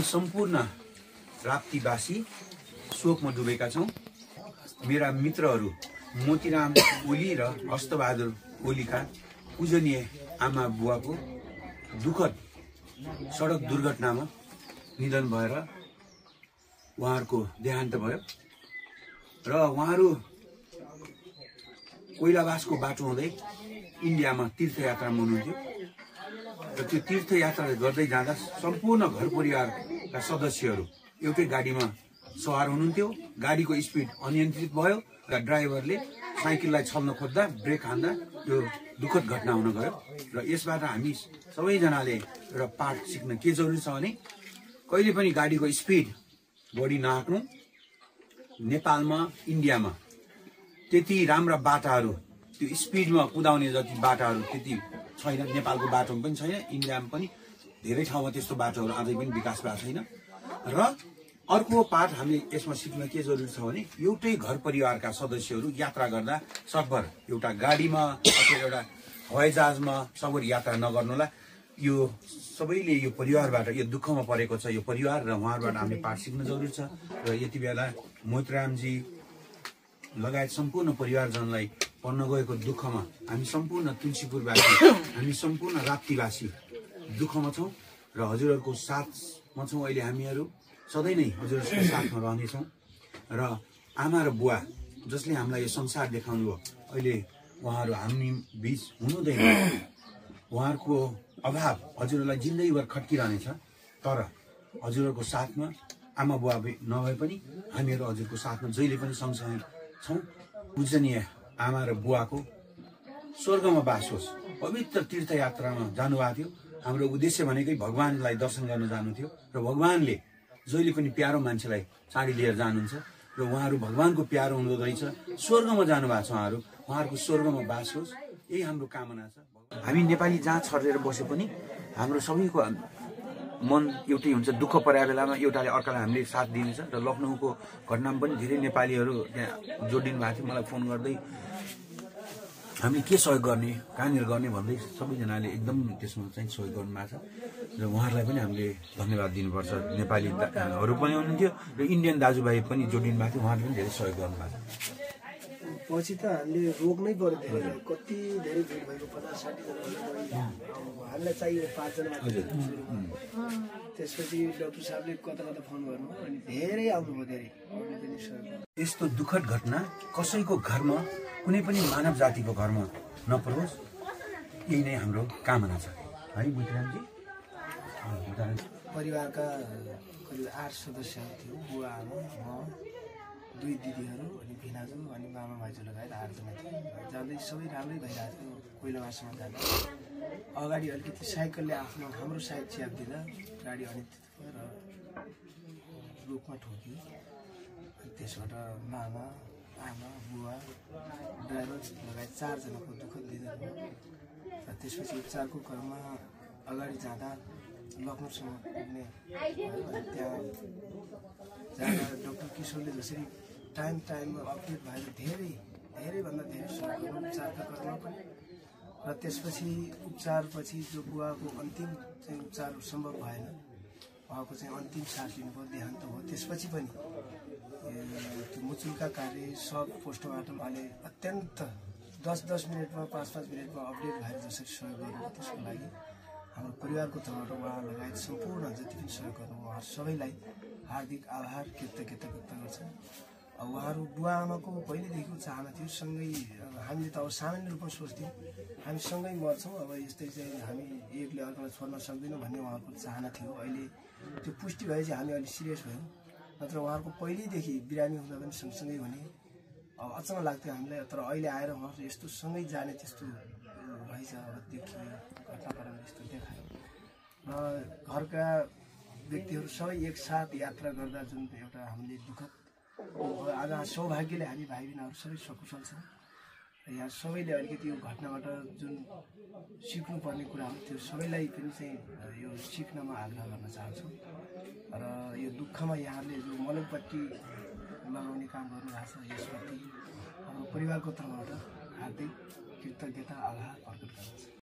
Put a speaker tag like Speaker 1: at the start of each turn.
Speaker 1: सम्पूर्ण राप्तीवासी शोकमा डुबेका छौं। मेरा मित्रहरू मोतीराम ओली र हस्तबहादुर ओलीका पूजनीय आमा बुवाको दुःखद सडक दुर्घटनामा निधन भएर उहाँहरूको देहान्त भयो र उहाँहरू कोइलावासको बाटो हुँदै इन्डियामा तीर्थयात्रामा हुनुहुन्थ्यो र त्यो तीर्थयात्रा गर्दै जाँदा सम्पूर्ण घर परिवारका सदस्यहरू एउटै गाडीमा सवार हुनुहुन्थ्यो। गाडीको स्पिड अनियन्त्रित भयो र ड्राइभरले साइकललाई छल्न खोज्दा ब्रेक हान्दा त्यो दुःखद घटना हुन गयो र यसबाट हामी सबैजनाले एउटा पाठ सिक्न के जरुरी छ भने कहिले पनि गाडीको स्पिड बढी नहाक्नु। नेपालमा इन्डियामा त्यति राम्रा बाटाहरू त्यो स्पिडमा कुदाउने जति बाटाहरू त्यति छैन। नेपालको बाटोमा पनि छैन, इन्डियामा पनि धेरै ठाउँमा त्यस्तो बाटोहरू अझै पनि विकास भएको छैन। र अर्को पाठ हामीले यसमा सिक्न के जरुरी छ भने एउटै घर परिवारका सदस्यहरू यात्रा गर्दा सकभर एउटा गाडीमा अथवा एउटा हवाईजहाजमा सवार यात्रा नगर्नुला। यो सबैले यो परिवारबाट यो दुःखमा परेको छ यो परिवार र उहाँबाट हामीले पाठ सिक्न जरुरी छ। र यति बेला मोतीरामजी लगायत सम्पूर्ण परिवारजनलाई पर्न गएको दुःखमा हामी सम्पूर्ण तुलसीपुरवासी हामी सम्पूर्ण राप्तीवासी दुःखमा छौं र हजुरहरूको साथमा छौं। अहिले हामीहरू सधैँ नै हजुरहरूको साथमा रहनेछौँ र आमा र बुवा जसले हामीलाई यो संसार देखाउनु भयो अहिले उहाँहरू हामी बीच हुनुहुँदैन। उहाँहरूको अभाव हजुरहरूलाई जिन्दगीभर खट्किरहनेछ। तर हजुरहरूको साथमा आमा बुवा नभए पनि हामीहरू हजुरको साथमा जहिले पनि सँगसँगै छौं। पूजनीय आमा र बुवाको स्वर्गमा बास होस्। पवित्र तीर्थयात्रामा जानुभएको थियो। हाम्रो उद्देश्य भनेकै भगवानलाई दर्शन गर्न जानु थियो र भगवानले जहिले पनि प्यारो मान्छेलाई चाँडी लिएर जानुहुन्छ र उहाँहरू भगवानको प्यारो हुँदो रहेछ। स्वर्गमा जानुभएको छ उहाँहरूको स्वर्गमा बास होस्, यही हाम्रो कामना छ। हामी नेपाली जहाँ छरेर बसे पनि हाम्रो सबैको मन एउटै हुन्छ। दुःख परेको बेलामा एउटाले अर्कालाई हामीले साथ दिनेछ र लखनऊको घटनामा पनि धेरै नेपालीहरू त्यहाँ जोडिनु भएको थियो। मलाई फोन गर्दै हामीले के सहयोग गर्ने कहाँनिर गर्ने भन्दै सबैजनाले एकदम त्यसमा चाहिँ सहयोग गर्नुभएको छ र उहाँहरूलाई पनि हामीले धन्यवाद दिनुपर्छ। नेपालीहरू पनि हुनुहुन्थ्यो र इन्डियन दाजुभाइ पनि जोडिनु भएको थियो, उहाँहरूले पनि धेरै सहयोग गर्नुभएको छ।
Speaker 2: पछि त हामीले रोक्नै पर्यो धेरै, कति धेरै भिड भएको 50-60 जना हामीलाई चाहियो 5 जना मात्र। त्यसपछि डाक्टर साहबले कता कता फोन गर्नु अनि धेरै आउनुभयो धेरै।
Speaker 1: यस्तो दुःखद घटना कसैको घरमा कुनै पनि मानव जातिको घरमा नपरोस्, यही नै हाम्रो कामना छ है मोतीरामजी।
Speaker 2: परिवारका करिब 8 सदस्यहरू थियो। बुवा आमा म 2 दिदीहरू अनि भिनाजु अनि मामा भाइजू लगायत 8 जना थियो। जाँदै सबै राम्रै भइरहेको थियो। कोइलावासमा जाँदा अगाडि अलिकति साइकलले हाम्रो साइड च्याप्दिँदा गाडी अनियन्त्रित भयो र रुखमा ठोक्यो। अनि त्यसबाट मामा आमा बुवा ड्राइभर लगायत 4 जनाको दुःखद निधन भयो। र त्यसपछि उपचारको क्रममा अगाडि जाँदा लखनऊसम्म पुग्ने त्यहाँ जाँदा डाक्टर किशोरले जसरी टाइममा अपडेट भएर धेरैभन्दा धेरै सहयोग गर्नु उपचारका क्रममा पनि। र त्यसपछि उपचारपछि जो बुवाको अन्तिम चाहिँ उपचार सम्भव भएन, उहाँको चाहिँ अन्तिम सास लिनुभयो, देहान्त भयो। त्यसपछि पनि त्यो मुचुल्का कार्य सब पोस्टमार्टम अहिले अत्यन्त 10-10 मिनटमा 5-5 मिनटमा अपडेट भएर जसरी सहयोग गर्नुभयो त्यसको लागि हाम्रो परिवारको तर्फबाट उहाँ लगायत सम्पूर्ण जति पनि सहयोग गर्नु उहाँहरू सबैलाई हार्दिक आभार कृतज्ञता व्यक्त गर्छ। उहाँहरू बुवा आमाको पहिलेदेखिको चाहना थियो सँगै। हामीले त अब सामान्य रूपमा सोच्थ्यौँ हामी सँगै मर्छौँ, अब यस्तै चाहिँ हामी एकले अर्कालाई छोड्न सक्दैनौँ भन्ने उहाँहरूको चाहना थियो। अहिले त्यो पुष्टि भएपछि हामी अलिक सिरियस भयौँ। नत्र उहाँहरूको पहिल्यैदेखि बिरामी हुँदा पनि सँगसँगै हुने अब अचम्म लाग्थ्यो हामीलाई। तर अहिले आएर उहाँहरू यस्तो सँगै जाने त्यस्तो भएछ। अब देखियो घटनाक्रम यस्तो देखायो र घरका व्यक्तिहरू सबै एकसाथ यात्रा गर्दा जुन एउटा हामीले दुःखद आज सौभाग्यले हामी भाइ बहिनीहरू सबै सकुशल छौँ। यहाँ सबैले अलिकति यो घटनाबाट जुन सिक्नुपर्ने कुराहरू थियो सबैलाई पनि चाहिँ यो सिक्नमा आग्रह गर्न चाहन्छौँ। र यो दुःखमा यहाँहरूले जो मलमपट्टि लगाउने काम गर्नुभएको छ यसप्रति हाम्रो परिवारको तर्फबाट हार्दिक कृतज्ञता आभार प्रकट गर्दछु।